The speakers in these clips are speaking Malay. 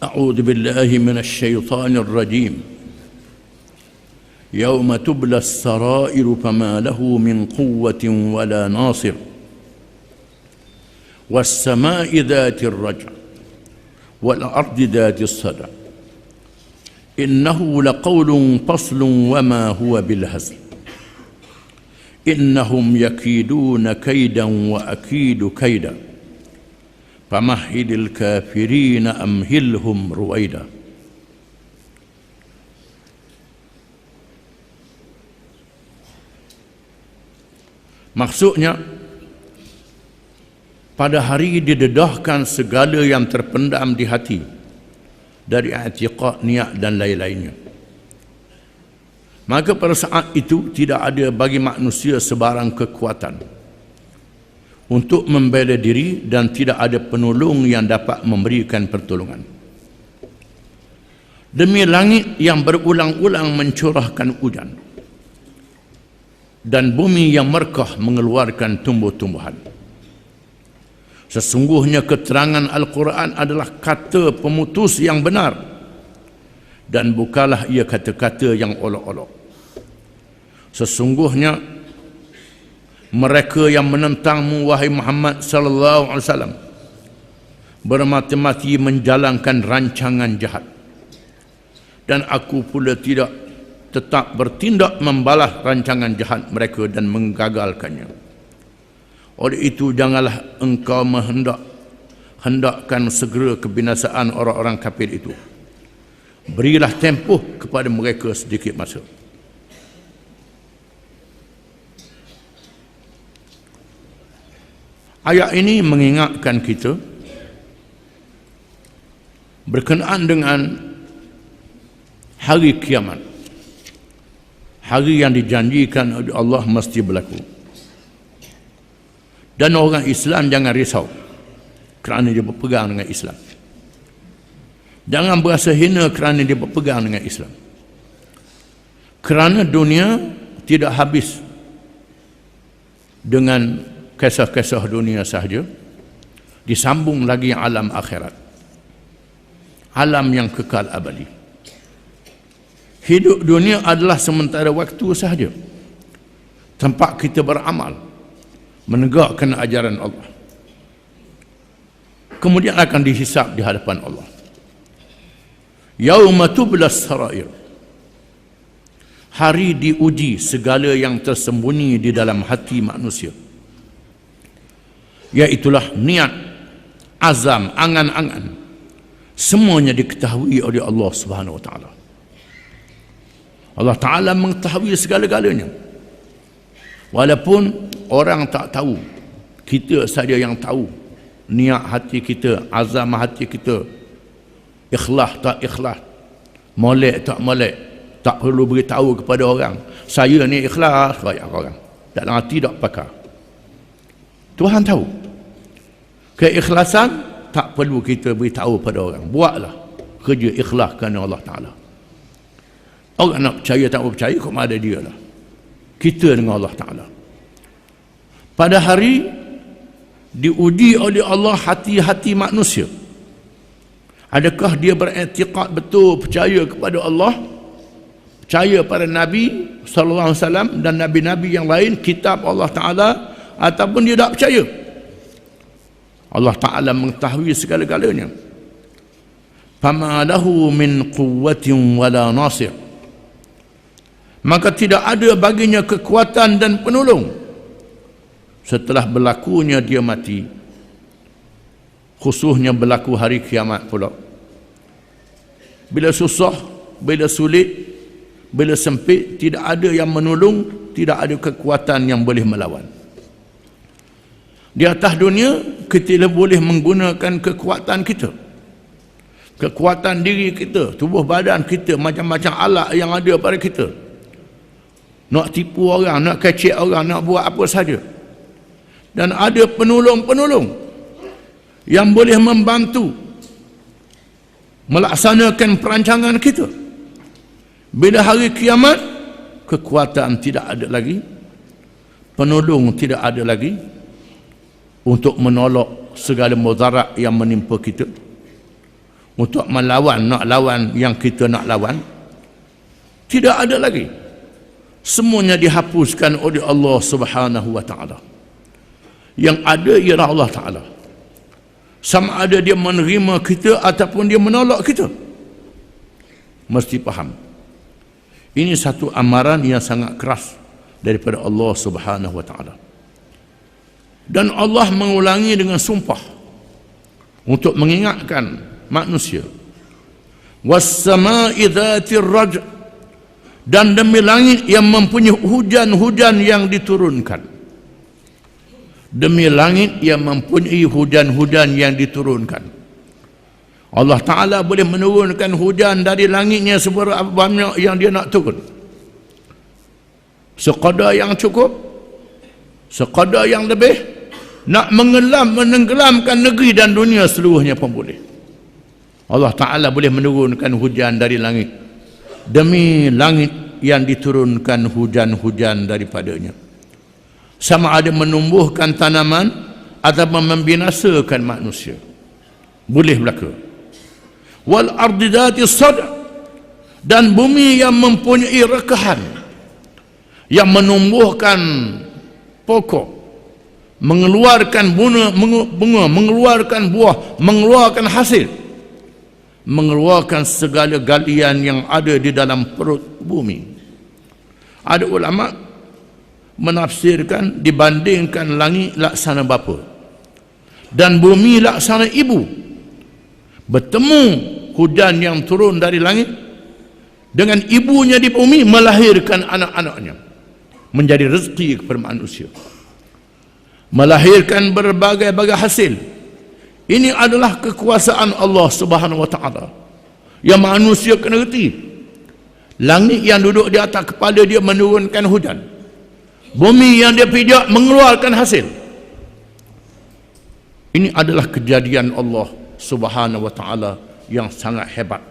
أعوذ بالله من الشيطان الرجيم يوم تبلى السرائر فما له من قوة ولا ناصر والسماء ذات الرجع والأرض ذات الصدع إنه لقول فصل وما هو بالهزل إنهم يكيدون كيدا وأكيد كيدا فمهل الكافرين أمهلهم رويدا. Maksudnya, pada hari didedahkan segala yang terpendam di hati dari i'tiqad, niat dan lain-lainnya. Maka pada saat itu tidak ada bagi manusia sebarang kekuatan untuk membela diri dan tidak ada penolong yang dapat memberikan pertolongan. Demi langit yang berulang-ulang mencurahkan hujan dan bumi yang merkah mengeluarkan tumbuh-tumbuhan. Sesungguhnya keterangan Al-Quran adalah kata pemutus yang benar dan bukanlah ia kata-kata yang olok-olok. Sesungguhnya mereka yang menentangmu wahai Muhammad sallallahu alaihi wasallam bermati-mati menjalankan rancangan jahat, dan aku pula tidak tetap bertindak membalas rancangan jahat mereka dan menggagalkannya. Oleh itu janganlah engkau hendakkan segera kebinasaan orang-orang kafir itu. Berilah tempoh kepada mereka sedikit masa. Ayat ini mengingatkan kita berkenaan dengan hari kiamat, hari yang dijanjikan oleh Allah mesti berlaku. Dan orang Islam jangan risau kerana dia berpegang dengan Islam. Jangan berasa hina kerana dia berpegang dengan Islam. Kerana dunia tidak habis dengan kisah-kisah dunia sahaja, disambung lagi alam akhirat, alam yang kekal abadi. Hidup dunia adalah sementara waktu sahaja, tempat kita beramal, menegakkan ajaran Allah, kemudian akan dihisab di hadapan Allah. Yauma tublas sarair, hari diuji segala yang tersembunyi di dalam hati manusia, iaitulah niat, azam, angan-angan, semuanya diketahui oleh Allah Subhanahu wa taala. Allah Taala mengetahui segala-galanya. Walaupun orang tak tahu, kita saja yang tahu niat hati kita, azam hati kita, ikhlas tak ikhlas, molek tak molek. Tak perlu beritahu kepada orang, saya ni ikhlas, rakyat orang dalam hati tak pakar. Tuhan tahu. Keikhlasan tak perlu kita beritahu pada orang. Buatlah kerja ikhlas kerana Allah Ta'ala. Orang nak percaya tak percaya, kok ada dia lah. Kita dengan Allah Ta'ala. Pada hari diuji oleh Allah hati-hati manusia. Adakah dia beriktikad betul percaya kepada Allah, percaya pada Nabi sallallahu alaihi wasallam dan nabi-nabi yang lain, kitab Allah Ta'ala, ataupun dia tak percaya? Allah Ta'ala mengetahui segala-galanya. Fama lahu min quwwatin wala nasir, maka tidak ada baginya kekuatan dan penolong setelah berlakunya dia mati, khususnya berlaku hari kiamat pula. Bila susah, bila sulit, bila sempit, tidak ada yang menolong, tidak ada kekuatan yang boleh melawan. Di atas dunia kita boleh menggunakan kekuatan kita, kekuatan diri kita, tubuh badan kita, macam-macam alat yang ada pada kita, nak tipu orang, nak kecek orang, nak buat apa saja. Dan ada penolong-penolong yang boleh membantu melaksanakan perancangan kita. Bila hari kiamat, kekuatan tidak ada lagi, penolong tidak ada lagi untuk menolak segala mudarat yang menimpa kita, untuk melawan, nak lawan yang kita nak lawan, tidak ada lagi. Semuanya dihapuskan oleh Allah Subhanahu wa taala. Yang ada ialah Allah taala. Sama ada dia menerima kita ataupun dia menolak kita. Mesti faham. Ini satu amaran yang sangat keras daripada Allah Subhanahu wa taala. Dan Allah mengulangi dengan sumpah untuk mengingatkan manusia. Was-sama'i dzatir raj', dan demi langit yang mempunyai hujan-hujan yang diturunkan. Demi langit yang mempunyai hujan-hujan yang diturunkan. Allah Ta'ala boleh menurunkan hujan dari langitnya seberapa banyak yang dia nak turun. Sekadar yang cukup, sekadar yang lebih, nak menenggelamkan negeri dan dunia seluruhnya pun boleh. Allah Ta'ala boleh menurunkan hujan dari langit. Demi langit yang diturunkan hujan-hujan daripadanya. Sama ada menumbuhkan tanaman atau membinasakan manusia. Boleh berlaku. Wal ardi dhatis sad', dan bumi yang mempunyai rekahan, yang menumbuhkan pokok, mengeluarkan bunga, mengeluarkan buah, mengeluarkan hasil, mengeluarkan segala galian yang ada di dalam perut bumi. Ada ulama menafsirkan dibandingkan langit laksana bapa dan bumi laksana ibu. Bertemu hujan yang turun dari langit dengan ibunya di bumi, melahirkan anak-anaknya menjadi rezeki kepada manusia, melahirkan berbagai-bagai hasil. Ini adalah kekuasaan Allah Subhanahu wa taala yang manusia kena reti. Langit yang duduk di atas kepala dia menurunkan hujan, bumi yang dia pijak mengeluarkan hasil. Ini adalah kejadian Allah Subhanahu wa taala yang sangat hebat.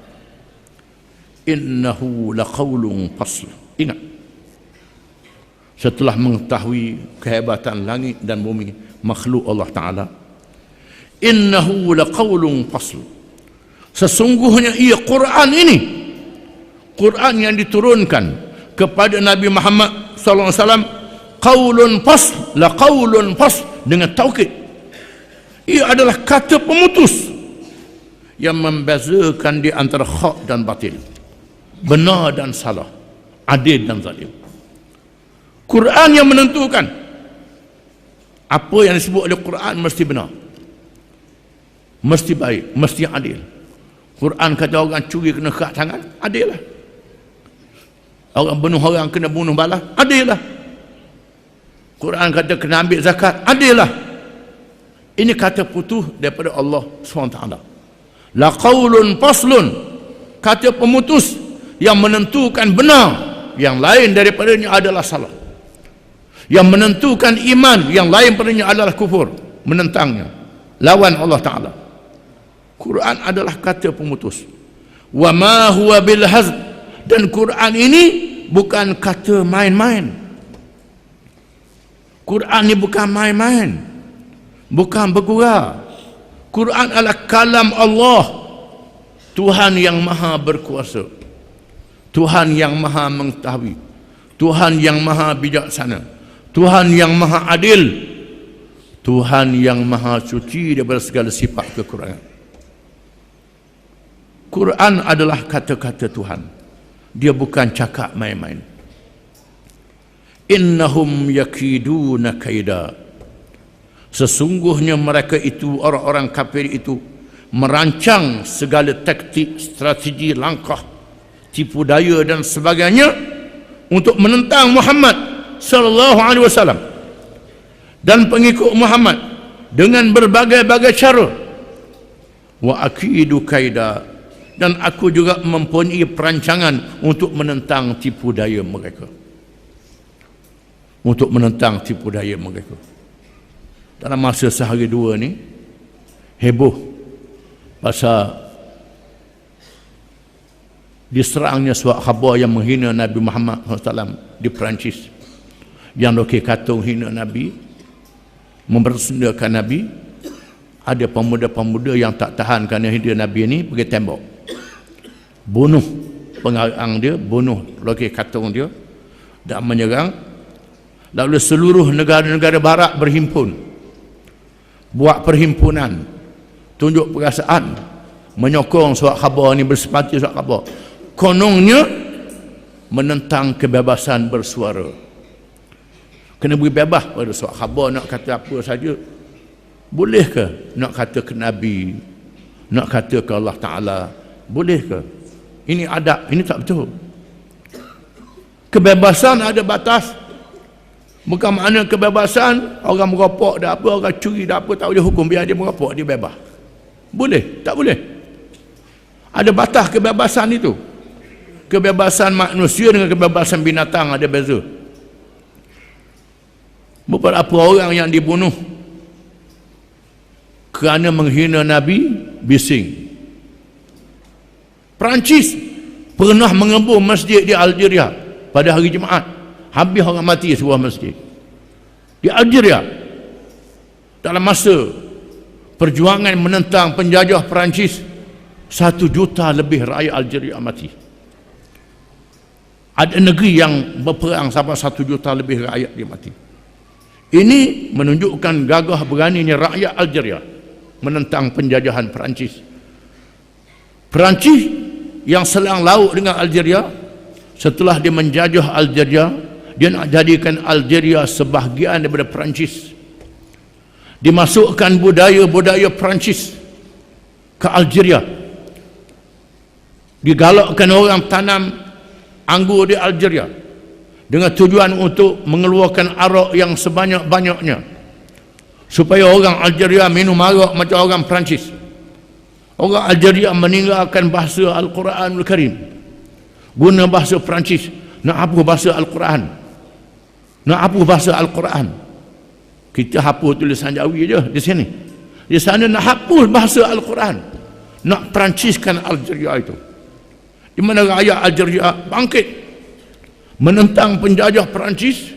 Innahu laqaulun fasl. Ingat, setelah mengetahui kehebatan langit dan bumi, makhluk Allah Ta'ala, innahu laqaulun fasl, sesungguhnya ia Quran ini, Quran yang diturunkan kepada Nabi Muhammad sallallahu alaihi wasallam, qaulun fasl, laqaulun fasl, dengan taukid. Ia adalah kata pemutus yang membezakan di antara hak dan batil, benar dan salah, adil dan zalim. Quran yang menentukan apa yang disebut oleh Quran mesti benar, mesti baik, mesti adil. Quran kata orang curi kena kat tangan, adil lah. Orang bunuh orang kena bunuh balas, adil lah. Quran kata kena ambil zakat, adil lah. Ini kata putus daripada Allah SWT. La qaulun faslun, kata pemutus yang menentukan benar, yang lain daripadanya adalah salah. Yang menentukan iman, yang lain padanya adalah kufur, menentangnya, lawan Allah Ta'ala. Quran adalah kata pemutus. Wa ma huwa bil hazl, dan Quran ini bukan kata main-main. Quran ini bukan main-main, bukan bergurau. Quran adalah kalam Allah, Tuhan yang maha berkuasa, Tuhan yang maha mengetahui, Tuhan yang maha bijaksana, Tuhan yang maha adil, Tuhan yang maha suci daripada segala sifat kekurangan. Quran adalah kata-kata Tuhan, dia bukan cakap main-main. Innahum yakiduna kaida, sesungguhnya mereka itu, orang-orang kafir itu, merancang segala taktik, strategi, langkah, tipu daya dan sebagainya untuk menentang Muhammad sallallahu alaihi wasallam dan pengikut Muhammad dengan berbagai-bagai cara. Wa akidu kaida, dan aku juga mempunyai perancangan untuk menentang tipu daya mereka, untuk menentang tipu daya mereka. Dalam masa sehari dua ni heboh pasal diserangnya surat khabar yang menghina Nabi Muhammad SAW di Perancis, yang lokek katung hina Nabi, mempersendakan Nabi, ada pemuda-pemuda yang tak tahan kerana hidup Nabi ni pergi tembok, bunuh pengarang dia, bunuh lokeh katung dia dan menyerang. Lalu seluruh negara-negara barat berhimpun, buat perhimpunan, tunjuk perasaan, menyokong surat khabar ni, bersepati surat khabar, kononnya menentang kebebasan bersuara. Kena beri bebas pada surat khabar, nak kata apa saja. Boleh ke nak kata ke Nabi, nak kata ke Allah Ta'ala? Boleh ke? Ini adab, ini tak betul. Kebebasan ada batas. Bukan makna kebebasan orang merokok dah apa, orang curi dah apa, tak boleh hukum, biar dia merokok, dia bebas. Boleh? Tak boleh. Ada batas kebebasan itu. Kebebasan manusia dengan kebebasan binatang ada beza. Beberapa orang yang dibunuh kerana menghina Nabi, bising. Perancis pernah mengebom masjid di Algeria pada hari Jumaat. Habis orang mati sebuah masjid di Algeria. Dalam masa perjuangan menentang penjajah Perancis, 1 juta lebih rakyat Algeria mati. Ada negeri yang berperang sampai 1 juta lebih rakyat dia mati. Ini menunjukkan gagah beraninya rakyat Algeria menentang penjajahan Perancis. Perancis yang selang laut dengan Algeria, setelah dia menjajah Algeria, dia nak jadikan Algeria sebahagian daripada Perancis. Dimasukkan budaya-budaya Perancis ke Algeria. Digalakkan orang tanam anggur di Algeria dengan tujuan untuk mengeluarkan arak yang sebanyak-banyaknya, supaya orang Algeria minum arak macam orang Perancis. Orang Algeria meninggalkan bahasa Al-Quranul Karim, guna bahasa Perancis. Nak hapus bahasa Al-Quran, nak hapus bahasa Al-Quran. Kita hapus tulisan Jawi je di sini. Di sana nak hapus bahasa Al-Quran, nak Peranciskan Algeria itu. Di mana rakyat Algeria bangkit menentang penjajah Perancis,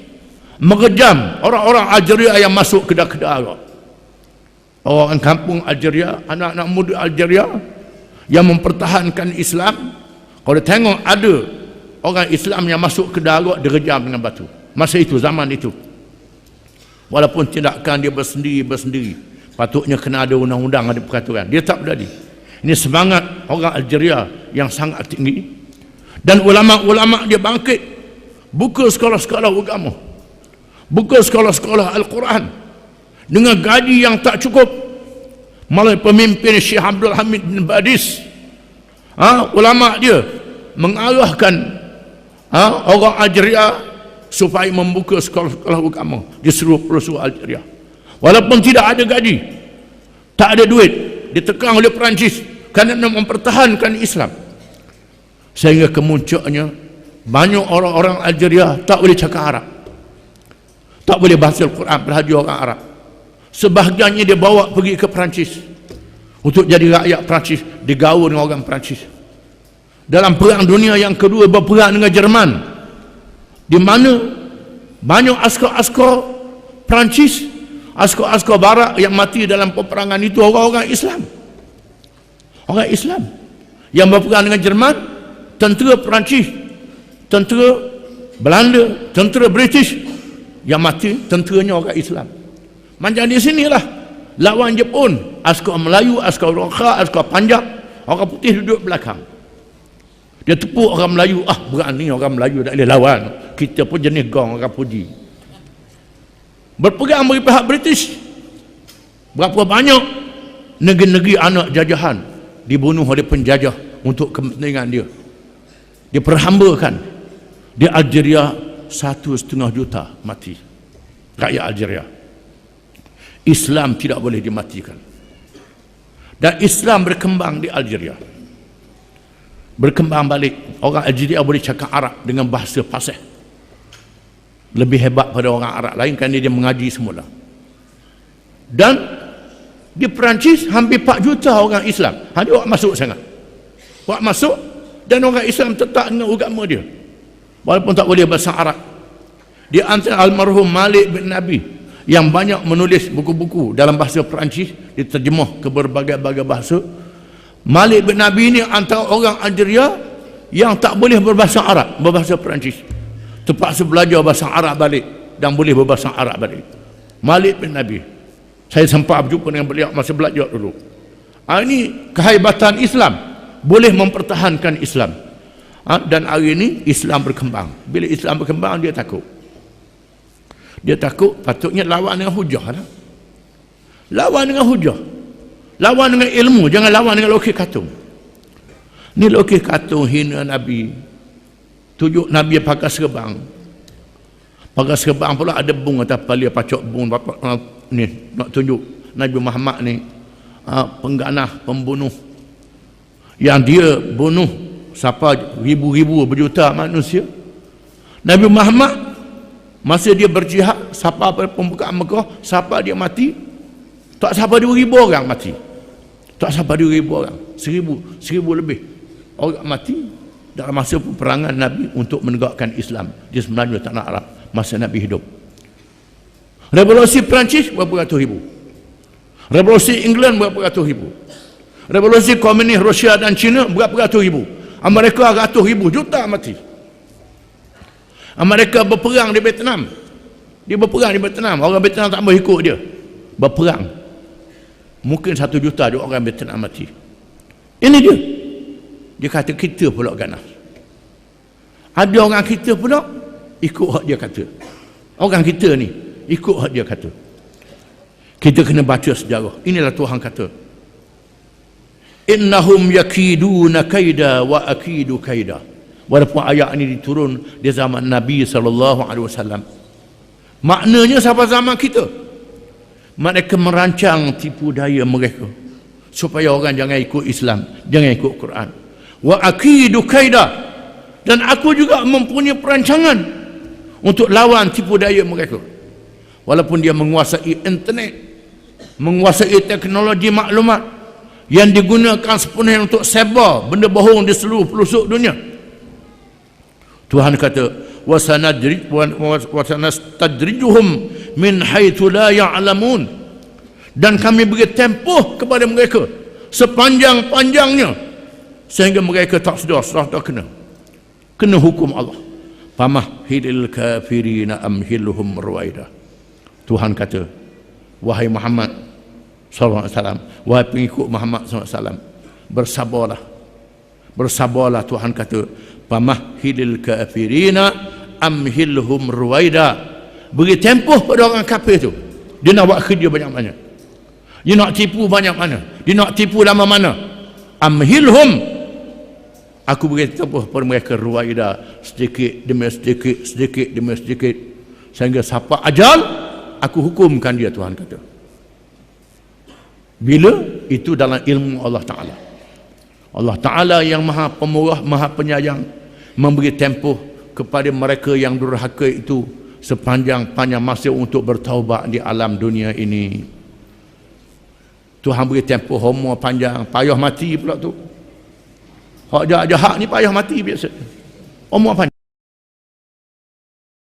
mengejam orang-orang Algeria yang masuk kedai-kedai arak. Orang kampung Algeria, anak-anak muda Algeria yang mempertahankan Islam, kalau tengok ada orang Islam yang masuk kedai arak, direjam dengan batu. Masa itu, zaman itu, walaupun tindakan dia bersendiri, patutnya kena ada undang-undang, ada peraturan, dia tak berani. Ini semangat orang Algeria yang sangat tinggi. Dan ulama-ulama dia bangkit, buka sekolah-sekolah agama, buka sekolah-sekolah Al-Quran dengan gaji yang tak cukup, melalui pemimpin Syekh Abdul Hamid bin Badis. Ulama dia mengarahkan orang Algeria supaya membuka sekolah-sekolah agama di seluruh pelosok Algeria. Walaupun tidak ada gaji, tak ada duit, ditekan oleh Perancis kerana mempertahankan Islam, sehingga kemuncaknya banyak orang-orang Algeria tak boleh cakap Arab, tak boleh baca Al-Quran, berhaji orang Arab. Sebahagiannya dia bawa pergi ke Perancis untuk jadi rakyat Perancis, digaul dengan orang Perancis. Dalam Perang Dunia yang kedua berperang dengan Jerman, di mana banyak askar-askar Perancis, askar-askar barat yang mati dalam peperangan itu orang-orang Islam. Orang Islam yang berperang dengan Jerman, tentera Perancis, tentera Belanda, tentera British, yang mati tenteranya orang Islam. Macam di sinilah lawan Jepun, askar Melayu, askar Roka, askar Panjab, orang putih duduk belakang. Dia tepuk orang Melayu, berani orang Melayu tak boleh lawan, kita pun jenis gong, orang puji. Berpegang bagi pihak British. Berapa banyak negeri-negeri anak jajahan dibunuh oleh penjajah untuk kepentingan dia, diperhambakan. Di Algeria 1,5 juta mati rakyat Algeria. Islam tidak boleh dimatikan. Dan Islam berkembang di Algeria, berkembang balik. Orang Algeria boleh cakap Arab dengan bahasa fasih, lebih hebat pada orang Arab lain kerana dia mengaji semula. Dan di Perancis hampir 4 juta orang Islam. Dia orang masuk sangat, orang masuk, dan orang Islam tetap dengan agama dia walaupun tak boleh bahasa Arab. Di antara almarhum Malik bin Nabi yang banyak menulis buku-buku dalam bahasa Perancis, diterjemah ke berbagai-bagai bahasa. Malik bin Nabi ini antara orang Algeria yang tak boleh berbahasa Arab, berbahasa Perancis, terpaksa belajar bahasa Arab balik dan boleh berbahasa Arab balik. Malik bin Nabi, saya sempat berjumpa dengan beliau masa belajar dulu. Ini kehebatan Islam, boleh mempertahankan Islam. Dan hari ini Islam berkembang. Bila Islam berkembang, dia takut. Dia takut, patutnya lawan dengan hujah lah. Lawan dengan hujah, lawan dengan ilmu, jangan lawan dengan lokeh katung. Ni lokeh katung hina Nabi, tunjuk Nabi pakai serban. Pakai serban pula ada bung atas kepala, pacok bung ni nak tunjuk Nabi Muhammad ni pengganah, pembunuh, yang dia bunuh siapa ribu-ribu berjuta manusia. Nabi Muhammad masa dia berjihad, siapa pembukaan Mekah, siapa dia mati, tak siapa 2,000 orang mati, tak siapa 2,000 orang, 1,000 lebih orang mati dalam masa peperangan Nabi untuk menegakkan Islam di semenanjung tanah Arab masa Nabi hidup. Revolusi Perancis berapa ratus ribu, revolusi England berapa ratus ribu, revolusi komunis Rusia dan China berapa ratus ribu, Amerika ratus ribu juta mati. Amerika berperang di Vietnam, dia berperang di Vietnam, orang Vietnam tak boleh ikut dia, berperang, mungkin 1 juta juga orang Vietnam mati. Ini dia kata kita pula ganas. Ada orang kita pula ikut hak dia kata, orang kita ni ikut hak dia kata. Kita kena baca sejarah. Inilah Tuhan kata, innahum yakiduna kaida wa akidu kaida. Walaupun ayat ini diturun di zaman Nabi SAW, maknanya sampai zaman kita, mereka merancang tipu daya mereka supaya orang jangan ikut Islam, jangan ikut Quran. Wa akidu kaida, dan aku juga mempunyai perancangan untuk lawan tipu daya mereka. Walaupun dia menguasai internet, menguasai teknologi maklumat yang digunakan sepenuhnya untuk sebar benda bohong di seluruh pelosok dunia. Tuhan kata, wasanastadrijuhum min haitsu la ya'lamun, dan kami beri tempoh kepada mereka sepanjang-panjangnya sehingga mereka tak sedar kena hukum Allah. Famahhilil kafirina amhilhum ruwaida. Tuhan kata, wahai Muhammad SAW, wahai pengikut Muhammad SAW, bersabarlah. Tuhan kata, famahhilil kafirina amhilhum ruwaida, beri tempoh pada orang kafir tu. Dia nak buat kerja banyak-banyak, dia nak tipu banyak-mana, dia nak tipu lama mana. Amhilhum, aku beri tempoh pada mereka ruwaida, sedikit demi sedikit, sedikit demi sedikit, sehingga siapa ajal aku hukumkan dia. Tuhan kata, bila itu dalam ilmu Allah Ta'ala. Allah Ta'ala yang maha pemurah, maha penyayang, memberi tempoh kepada mereka yang durhaka itu sepanjang-panjang masa untuk bertaubat di alam dunia ini. Tuhan beri tempoh umur panjang, payah mati pula tu. Hak jahat-jahat ni payah mati biasa, umur panjang.